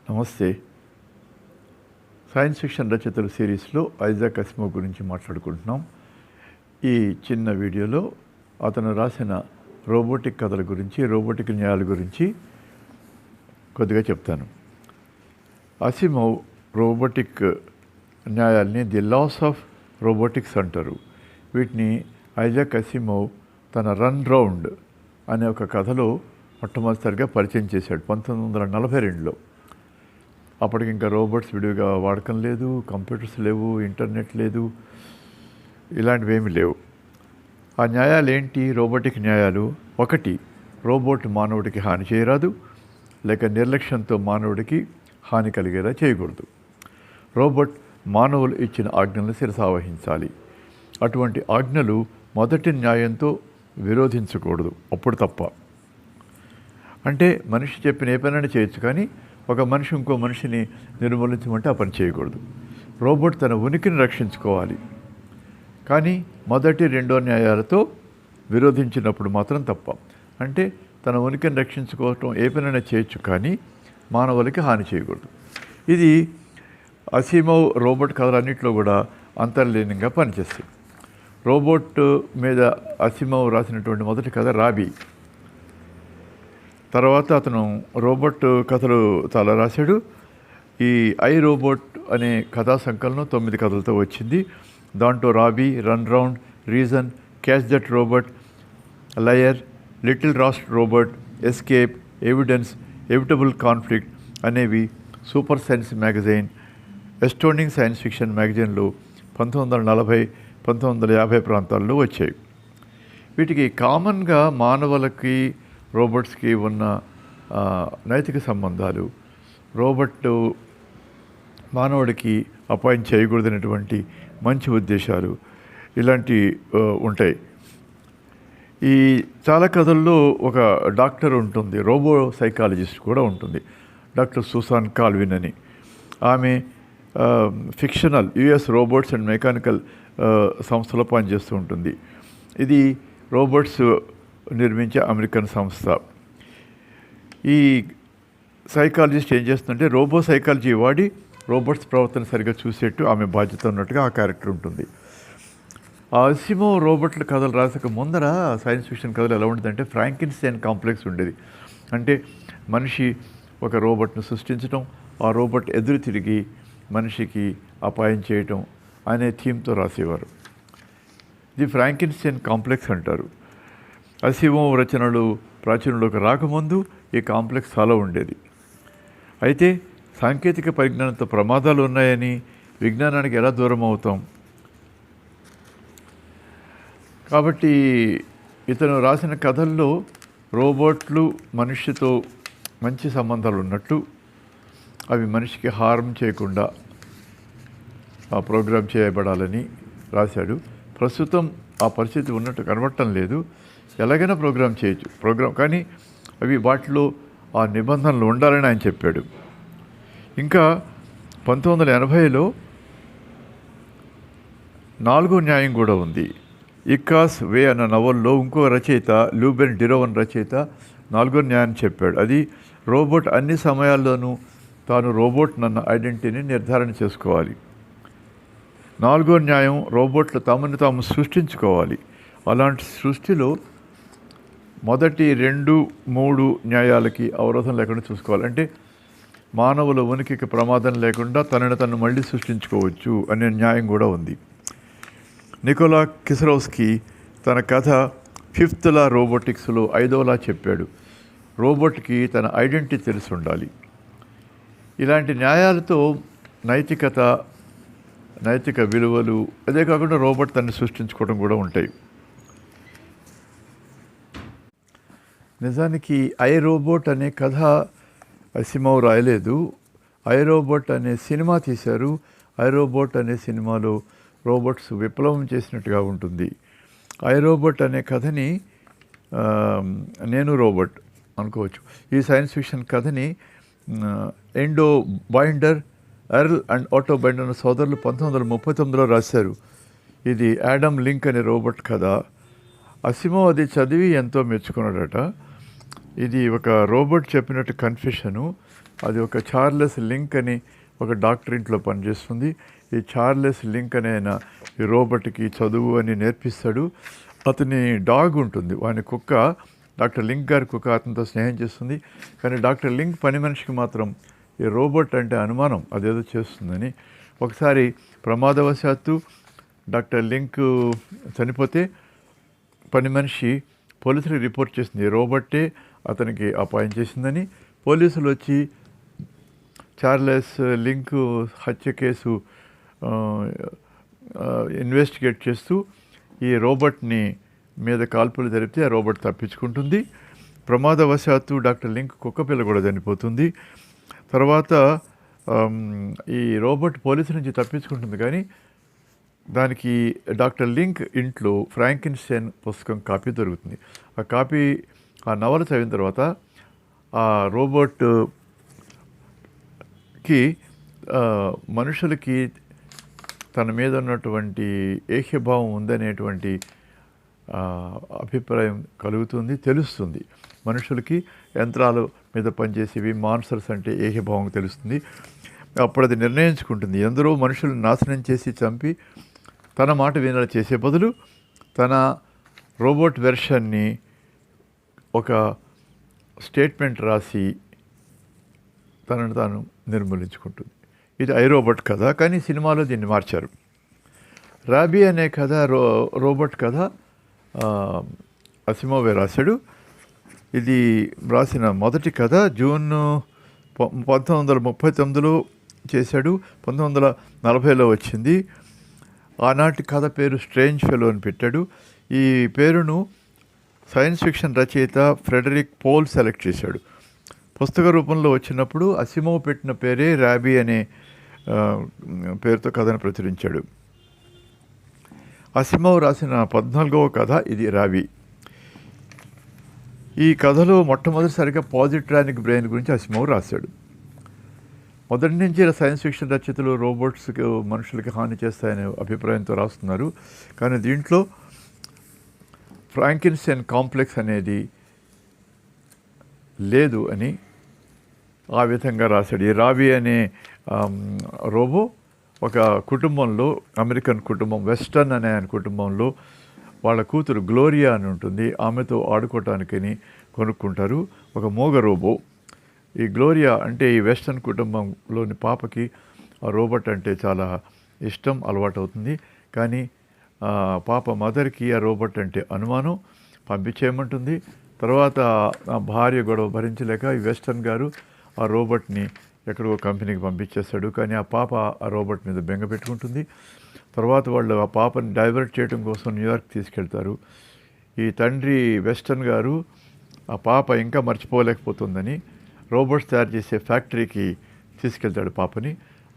నమస్తే. Science fiction రచయితల సిరీస్లో ఐజాక్ అసిమోవ్ గురించి మాట్లాడుకుంటున్నాం. ఈ చిన్న వీడియోలో అతను రాసిన రోబోటిక్ కథల గురించి, రోబోటిక్ న్యాయాల గురించి కొద్దిగా చెప్తాను. అసిమోవ్ రోబోటిక్ న్యాయాల్ని ది లాస్ ఆఫ్ రోబోటిక్స్ అంటారు. వీటిని ఐజాక్ అసిమోవ్ తన రన్ రౌండ్ అనే ఒక కథలో మొట్టమొదటిసారిగా పరిచయం చేశాడు 1942లో. అప్పటికి ఇంకా రోబోట్స్ విడివిగా వాడకం లేదు, కంప్యూటర్స్ లేవు, ఇంటర్నెట్ లేదు, ఇలాంటివి ఏమీ లేవు. ఆ న్యాయాలు ఏంటి? రోబోటిక్ న్యాయాలు. ఒకటి, రోబోట్ మానవుడికి హాని చేయరాదు, లేక నిర్లక్ష్యంతో మానవుడికి హాని కలిగేలా చేయకూడదు. రోబోట్ మానవులు ఇచ్చిన ఆజ్ఞలను శిరసావహించాలి. అటువంటి ఆజ్ఞలు మొదటి న్యాయంతో విరోధించకూడదు, అప్పుడు తప్ప. అంటే మనిషి చెప్పిన ఏ పనైనా చేయొచ్చు, కానీ ఒక మనిషి ఇంకో మనిషిని నిర్మూలించమంటే ఆ పని చేయకూడదు. రోబోట్ తన ఉనికిని రక్షించుకోవాలి, కానీ మొదటి రెండో న్యాయాలతో విరోధించినప్పుడు మాత్రం తప్ప. అంటే తన ఉనికిని రక్షించుకోవటం ఏ పనైనా చేయొచ్చు, కానీ మానవులకి హాని చేయకూడదు. ఇది అసిమోవ్ రోబోట్ కథలన్నింటిలో కూడా అంతర్లీనంగా పనిచేస్తాయి. రోబోట్ మీద అసిమోవ్ రాసినటువంటి మొదటి కథ రాబీ. తర్వాత అతను రోబోట్ కథలు చాలా రాశాడు. ఈ ఐ రోబోట్ అనే కథా సంకలనం 9 కథలతో వచ్చింది. దాంట్లో Robbie, runaround, reason, catch that robot, liar, little lost robot, escape, evidence, evitable conflict అనేవి super science magazine, astounding science fiction మ్యాగజైన్లో 1940, 1950 ప్రాంతాల్లో వచ్చాయి. వీటికి కామన్గా మానవులకి రోబోట్స్కి ఉన్న నైతిక సంబంధాలు, రోబోట్ మానవుడికి అపాయం చేయకూడదనేటువంటి మంచి ఉద్దేశాలు ఇలాంటి ఉంటాయి. ఈ చాలా కథల్లో ఒక డాక్టర్ ఉంటుంది, రోబో సైకాలజిస్ట్ కూడా ఉంటుంది, డాక్టర్ సూసాన్ కాల్విన్ అని. ఆమె fictional US robots and mechanical సంస్థలో పనిచేస్తూ ఉంటుంది. ఇది రోబోట్స్ నిర్మించే అమెరికన్ సంస్థ. ఈ సైకాలజిస్ట్ ఏం చేస్తుందంటే రోబో సైకాలజీ వాడి రోబోట్స్ ప్రవర్తన సరిగ్గా చూసేట్టు ఆమె బాధ్యత ఉన్నట్టుగా ఆ క్యారెక్టర్ ఉంటుంది. ఆ అసిమోవ్ రోబోట్ల కథలు రాసక ముందర సైన్స్ ఫిక్షన్ కథలు ఎలా ఉంటుందంటే ఫ్రాంకెన్స్టైన్ కాంప్లెక్స్ ఉండేది. అంటే మనిషి ఒక రోబోట్ను సృష్టించడం, ఆ రోబోట్ ఎదురు తిరిగి మనిషికి అపాయం చేయటం అనే థీమ్తో రాసేవారు. ఇది ఫ్రాంకెన్స్టైన్ కాంప్లెక్స్ అంటారు. అసిమోవ్ రచనలు ప్రాచుర్యంలోకి రాకముందు ఈ కాంప్లెక్స్ చాలా ఉండేది. అయితే సాంకేతిక పరిజ్ఞానంతో ప్రమాదాలు ఉన్నాయని, విజ్ఞానానికి ఎలా దూరం అవుతాం, కాబట్టి ఇతను రాసిన కథల్లో రోబోట్లు మనిషితో మంచి సంబంధాలు ఉన్నట్టు, అవి మనిషికి హార్మ్ చేయకుండా ప్రోగ్రామ్ చేయబడాలని రాశాడు. ప్రస్తుతం ఆ పరిస్థితి ఉన్నట్టు కనబడటం లేదు. ఎలాగైనా ప్రోగ్రామ్ చేయొచ్చు, కానీ అవి వాటిలో ఆ నిబంధనలు ఉండాలని ఆయన చెప్పాడు. ఇంకా 1980లో 4వ న్యాయం కూడా ఉంది. ఇకాస్ వే అన్న నవల్లో ఇంకో రచయిత, లూబెన్ డిరోవన్ రచయిత 4వ న్యాయాన్ని చెప్పాడు. అది రోబోట్ అన్ని సమయాల్లోనూ తాను రోబోట్ నన్న ఐడెంటిటీని నిర్ధారణ చేసుకోవాలి. 4వ న్యాయం రోబోట్లు తమను తాము సృష్టించుకోవాలి. అలాంటి సృష్టిలో మొదటి 2, 3 న్యాయాలకి అవరోధం లేకుండా చూసుకోవాలి. అంటే మానవుల ఉనికికి ప్రమాదం లేకుండా తనను తను మళ్ళీ సృష్టించుకోవచ్చు అనే న్యాయం కూడా ఉంది. నికోలా కిసరోవ్స్కీ తన కథ 5th లా రోబోటిక్స్లో 5వ లా చెప్పాడు. రోబోట్కి తన ఐడెంటిటీ తెలిసి ఉండాలి. ఇలాంటి న్యాయాలతో నైతిక విలువలు, అదే కాకుండా రోబోట్ తనని సృష్టించుకోవడం కూడా ఉంటాయి. నిజానికి ఐ రోబోట్ అనే కథ అసిమోవ్ రాయలేదు. ఐ రోబోట్ అనే సినిమా తీశారు. ఐ రోబోట్ అనే సినిమాలో రోబోట్స్ విప్లవం చేసినట్టుగా ఉంటుంది. ఐ రోబోట్ అనే కథని నేను రోబోట్ అనుకోవచ్చు. ఈ సైన్స్ ఫిక్షన్ కథని endo binder, earl and auto binder అనే సోదరులు 1939లో రాశారు. ఇది యాడమ్ లింక్ అనే రోబోట్ కథ. అసిమోవ్ అది చదివి ఎంతో మెచ్చుకున్నాడట. ఇది ఒక రోబోట్ చెప్పినట్టు కన్ఫెషను. అది ఒక చార్లెస్ లింక్ అని ఒక డాక్టర్ ఇంట్లో పనిచేస్తుంది. ఈ చార్లెస్ లింక్ అనే ఆయన ఈ రోబోట్కి చదువు అని నేర్పిస్తాడు. అతని డాగ్ ఉంటుంది, వాని కుక్క, డాక్టర్ లింక్ గారి కుక్క అతనితో స్నేహం చేస్తుంది. కానీ డాక్టర్ లింక్ పని మనిషికి మాత్రం ఈ రోబోట్ అంటే అనుమానం, అదేదో చేస్తుందని. ఒకసారి ప్రమాదవశాత్తు డాక్టర్ లింక్ చనిపోతే పని మనిషి పోలీసులకు రిపోర్ట్ చేసింది, రోబోటే అతనికి అపాయం చేసిందని. పోలీసులు వచ్చి చార్లెస్ లింక్ హత్య కేసు ఇన్వెస్టిగేట్ చేస్తూ ఈ రోబోట్ని మీద కాల్పులు జరిపితే ఆ రోబోట్ తప్పించుకుంటుంది. ప్రమాదవశాత్తు డాక్టర్ లింక్ కుక్కపిల్ల కూడా చనిపోతుంది. తర్వాత ఈ రోబోట్ పోలీసు నుంచి తప్పించుకుంటుంది, కానీ దానికి డాక్టర్ లింక్ ఇంట్లో ఫ్రాంకిన్స్టైన్ పుస్తకం కాపీ దొరుకుతుంది. ఆ నవల చదివిన తర్వాత ఆ రోబోట్కి మనుషులకి తన మీద ఉన్నటువంటి ఏహ్యభావం ఉందనేటువంటి అభిప్రాయం కలుగుతుంది, తెలుస్తుంది. మనుషులకి యంత్రాల మీద పనిచేసేవి మాన్స్టర్స్ అంటే ఏహ్యభావం తెలుస్తుంది. అప్పుడు అది నిర్ణయించుకుంటుంది, ఎందరో మనుషులను నాశనం చేసి చంపి తన మాట వినేలా చేసే బదులు తన రోబోట్ వెర్షన్ని ఒక స్టేట్మెంట్ రాసి తనను తాను నిర్మూలించుకుంటుంది. ఇది ఐ రోబోట్ కథ, కానీ సినిమాలో దీన్ని మార్చారు. రాబీ అనే కథ రోబోట్ కథ అసిమోవే రాశాడు. ఇది రాసిన మొదటి కథ జూన్ 1939లో చేశాడు. 1940లో వచ్చింది. ఆనాటి కథ పేరు స్ట్రేంజ్ ఫెలో అని పెట్టాడు. ఈ పేరును సైన్స్ ఫిక్షన్ రచయిత ఫ్రెడరిక్ పోల్ సెలెక్ట్ చేశాడు. పుస్తక రూపంలో వచ్చినప్పుడు అసిమోవ్ పెట్టిన పేరే రాబీ అనే పేరుతో కథను ప్రచురించాడు. అసిమోవ్ రాసిన 14వ కథ ఇది రాబీ. ఈ కథలో మొట్టమొదటిసారిగా పాజిట్రానిక్ బ్రెయిన్ గురించి అసిమోవ్ రాశాడు. మొదటి నుంచి సైన్స్ ఫిక్షన్ రచయితలు రోబోట్స్కి మనుషులకి హాని చేస్తాయనే అభిప్రాయంతో రాస్తున్నారు. కానీ దీంట్లో ఫ్రాంకిన్స్టైన్ కాంప్లెక్స్ అనేది లేదు అని ఆ విధంగా రాశాడు. ఈ రాబీ అనే రోబో ఒక కుటుంబంలో, అమెరికన్ కుటుంబం, వెస్టర్న్ అనే ఆయన కుటుంబంలో వాళ్ళ కూతురు గ్లోరియా అని ఉంటుంది. ఆమెతో ఆడుకోవటానికని కొనుక్కుంటారు ఒక మోగ రోబో. ఈ గ్లోరియా అంటే ఈ వెస్టర్న్ కుటుంబంలోని పాపకి ఆ రోబోట్ అంటే చాలా ఇష్టం, అలవాటు అవుతుంది. కానీ పాప మదర్కి ఆ రోబోట్ అంటే అనుమానం, పంపించేయమంటుంది. తర్వాత ఆ భార్య గొడవ భరించలేక ఈ వెస్టర్న్ గారు ఆ రోబోట్ని ఎక్కడికో కంపెనీకి పంపించేస్తాడు. కానీ ఆ పాప ఆ రోబోట్ మీద బెంగ పెట్టుకుంటుంది. తర్వాత వాళ్ళు ఆ పాపని డైవర్ట్ చేయడం కోసం న్యూయార్క్ తీసుకెళ్తారు. ఈ తండ్రి వెస్టర్న్ గారు ఆ పాప ఇంకా మర్చిపోలేకపోతుందని రోబోట్స్ తయారు చేసే ఫ్యాక్టరీకి తీసుకెళ్తాడు పాపని.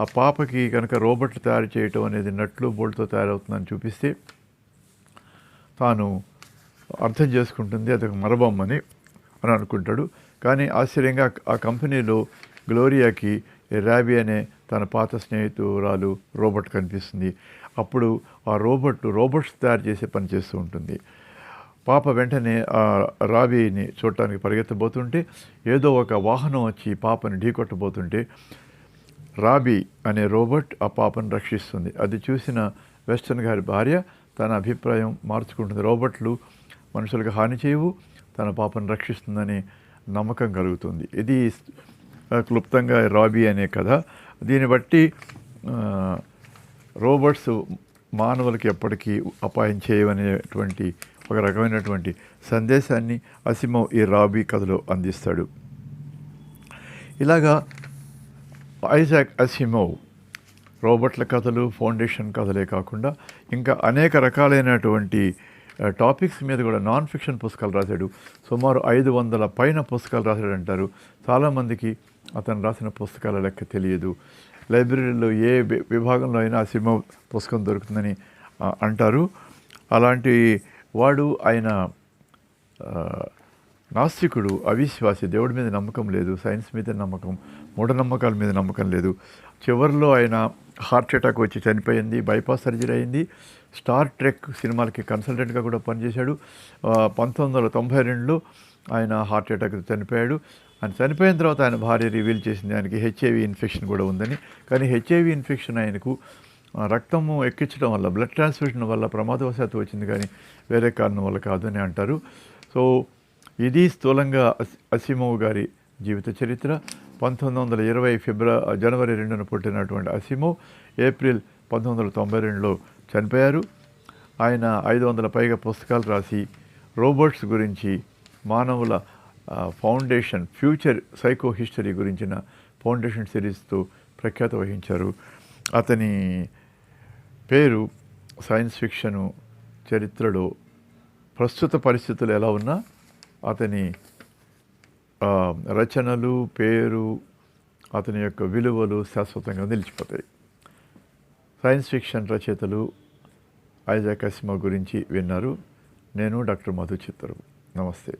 ఆ పాపకి కనుక రోబోట్లు తయారు చేయటం అనేది నట్లు బోల్ట్తో తయారవుతుందని చూపిస్తే తాను అర్థం చేసుకుంటుంది అదొక మరబొమ్మని అని అనుకుంటాడు. కానీ ఆశ్చర్యంగా ఆ కంపెనీలో గ్లోరియాకి రాబీ అనే తన పాత స్నేహితురాలు రోబోట్ కనిపిస్తుంది. అప్పుడు ఆ రోబోట్స్ తయారు చేసే పని చేస్తూ ఉంటుంది. పాప వెంటనే ఆ రాబీని చూడటానికి పరిగెత్తబోతుంటే ఏదో ఒక వాహనం వచ్చి పాపని ఢీకొట్టబోతుంటే రాబీ అనే రోబోట్ ఆ పాపను రక్షిస్తుంది. అది చూసిన వెస్టర్న్ గారి భార్య తన అభిప్రాయం మార్చుకుంటుంది. రోబోట్లు మనుషులకు హాని చేయవు, తన పాపను రక్షిస్తుందని నమ్మకం కలుగుతుంది. ఇది క్లుప్తంగా రాబీ అనే కథ. దీన్ని బట్టి రోబోట్స్ మానవులకి ఎప్పటికీ అపాయం చేయవనేటువంటి ఒక రకమైనటువంటి సందేశాన్ని అసిమోవ్ ఈ రాబీ కథలో అందిస్తాడు. ఇలాగా ఐజాక్ అసిమోవ్ రోబోట్ల కథలు, ఫౌండేషన్ కథలే కాకుండా ఇంకా అనేక రకాలైనటువంటి టాపిక్స్ మీద కూడా నాన్ ఫిక్షన్ పుస్తకాలు రాశాడు. సుమారు 500 పైన పుస్తకాలు రాశాడు అంటారు. చాలామందికి అతను రాసిన పుస్తకాల లెక్క తెలియదు. లైబ్రరీలో ఏ విభాగంలో అయినా అసిమోవ్ పుస్తకం దొరుకుతుందని అంటారు. అలాంటి వాడు ఆయన నాస్తికుడు, అవిశ్వాసి, దేవుడి మీద నమ్మకం లేదు, సైన్స్ మీద నమ్మకం, మూఢనమ్మకాల మీద నమ్మకం లేదు. చివరిలో ఆయన హార్ట్ అటాక్ వచ్చి చనిపోయింది, బైపాస్ సర్జరీ అయింది. స్టార్ ట్రెక్ సినిమాలకి కన్సల్టెంట్గా కూడా పనిచేశాడు. 1992లో ఆయన హార్ట్ అటాక్ చనిపోయాడు. ఆయన చనిపోయిన తర్వాత ఆయన భార్య రివీల్ చేసింది ఆయనకి హెచ్ఐవి ఇన్ఫెక్షన్ కూడా ఉందని. కానీ హెచ్ఐవి ఇన్ఫెక్షన్ ఆయనకు రక్తము ఎక్కించడం వల్ల, బ్లడ్ ట్రాన్స్ఫ్యూషన్ వల్ల ప్రమాదవశాత్తు వచ్చింది, కానీ వేరే కారణం వల్ల కాదని అంటారు. సో ఇది స్థూలంగా అసిమోవ్ గారి జీవిత చరిత్ర. 1920 జనవరి 2న పుట్టినటువంటి అసిమోవ్ ఏప్రిల్ 1992లో చనిపోయారు. ఆయన 500 పైగా పుస్తకాలు రాసి రోబోట్స్ గురించి, మానవుల ఫౌండేషన్, ఫ్యూచర్ సైకో హిస్టరీ గురించిన ఫౌండేషన్ సిరీస్తో ప్రఖ్యాత వహించారు. అతని పేరు సైన్స్ ఫిక్షను చరిత్రలో ప్రస్తుత పరిస్థితులు ఎలా ఉన్నా అతని రచనలు, పేరు, అతని యొక్క విలువలు శాశ్వతంగా నిలిచిపోతాయి. సైన్స్ ఫిక్షన్ రచయితలు ఐజాక్ అసిమోవ్ గురించి విన్నారు. నేను డాక్టర్ మధు చిత్తరు. నమస్తే.